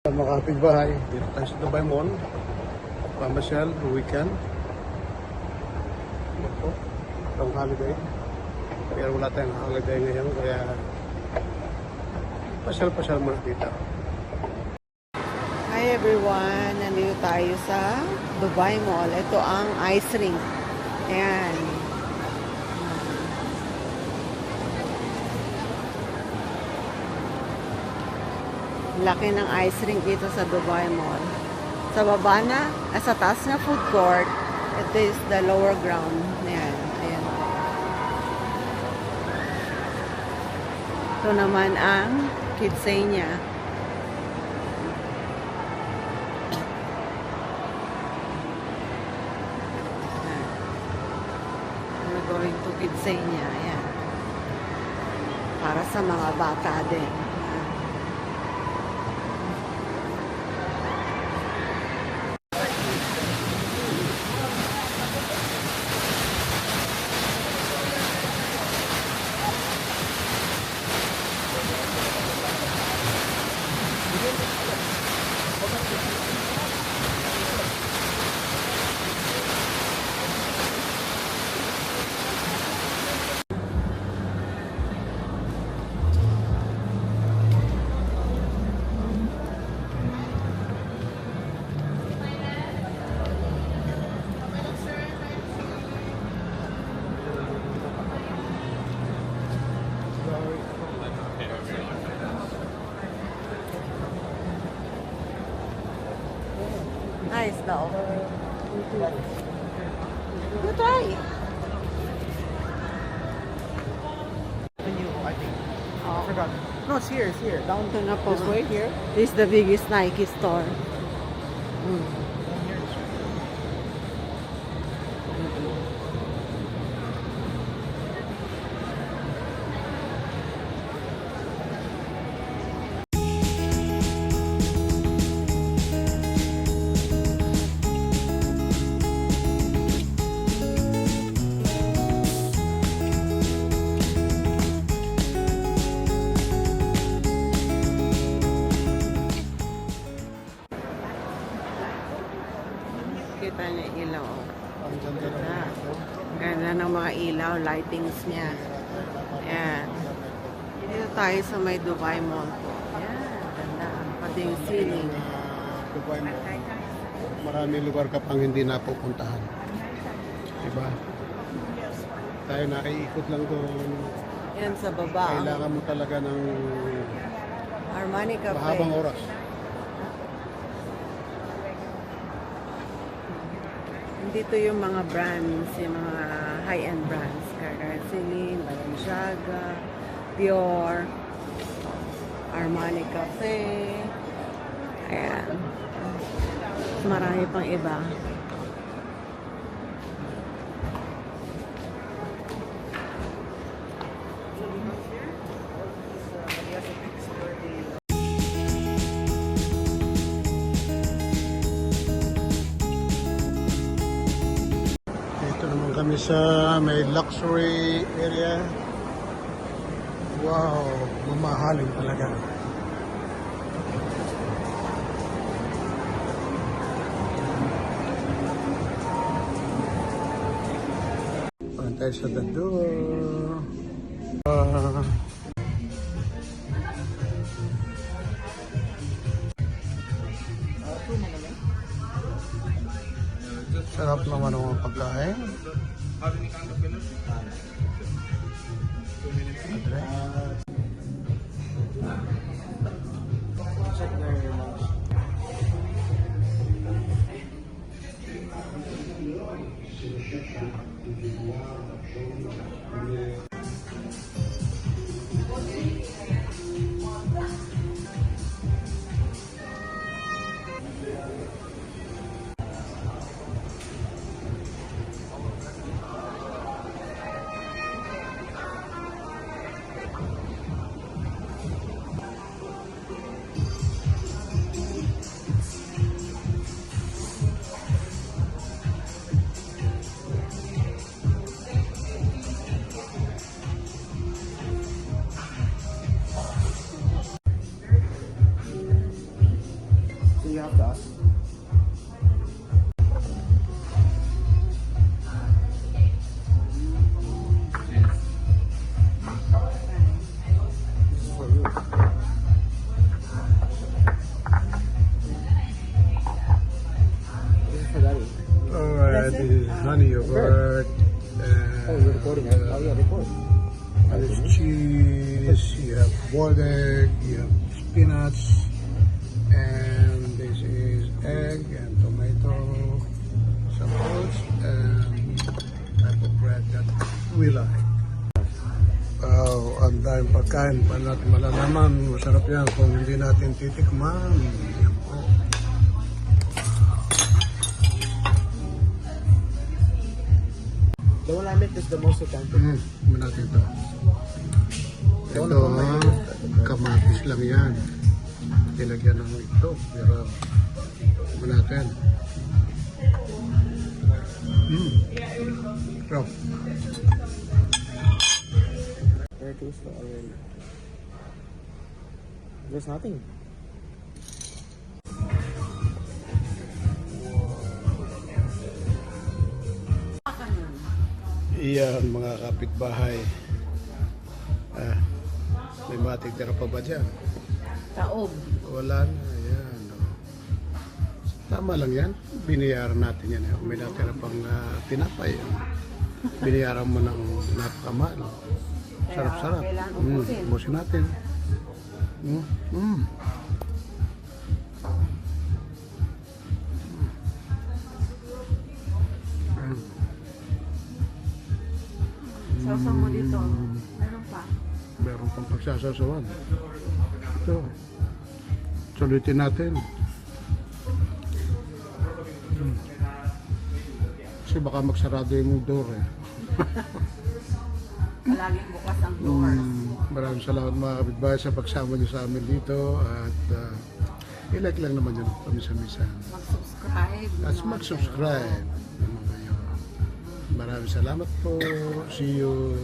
Mga kapitbahay, dito tayo sa Dubai Mall. Pamasyal, weekend. Ito, itong holiday. Pero wala tayong holiday ngayon, kaya pasyal-pasyal muna dito. Hi everyone! Nandito tayo sa Dubai Mall. Ito ang ice rink. Ayan. Laki ng ice rink dito sa Dubai Mall. Sa baba na, sa taas na food court, ito is the lower ground. Ayan. Ayan. Ito naman ang Kidzania. We're going to Kidzania. Ayan. Para sa mga bata din. Nice though. You try. I think. I forgot. No, it's here. It's here. Down Ito na po. this way here. This is the biggest Nike store. Kita niya ilaw. Ang ganda na. Ganda ng mga ilaw, lightings niya. Ayan. Dito tayo sa may Dubai Mall po. Ayan, ganda. Pati yung ceiling. Dubai Mall. Maraming lugar ka pang hindi napupuntahan. Diba? Tayo naiikot lang doon. Yan sa baba. Kailangan mo talaga ng Armani Cafe. mahabang oras. Dito yung mga brands, yung mga high-end brands. Celine, Balenciaga, Dior, Armani Cafe. Ayan. Marami pang iba. Dito naman kami sa may luxury area. Wow, mamahalin talaga. Pantay sa the door. Sarap naman ang mga pagkain. Check their lunch. you have to ask. This is for you. This is for Daddy. Alright, this is honey yogurt. Oh, you're recording it. Oh, yeah, record. There's cheese, you have boiled egg, you have spinach, and this is egg and tomato, some oats, and type of bread that we like. Wow, ang daming pagkain pa natin malalaman. Masarap yan kung hindi natin titikman. Yan po. The one I make is the most authentic. Tignan natin ito. Ito, kamatis lang yan. Tinagyan ng ito. Pero, tignan natin. Sarap. Very tasty already. There's nothing. Iyan mga kapitbahay. May matigtira pa ba dyan? Taob. Wala na. Ayan. Oh. Tama lang yan. Binayaran natin yan. May natira pang tinapay. Binayaran mo ng napakamahal. Sarap-sarap. kailangan ubusin. Ubusin natin. Sausaw mo dito. Meron pa. Meron pang pagsasasawan. Ito. Sulitin natin. Kasi baka magsarado yung door eh. Palaging bukas ang doors. Maraming salamat mga kapitbahay sa pagsama niyo sa amin dito at i-like lang naman yun pamisa-misa. Mag-subscribe. At mag-subscribe. Maraming salamat po. See you.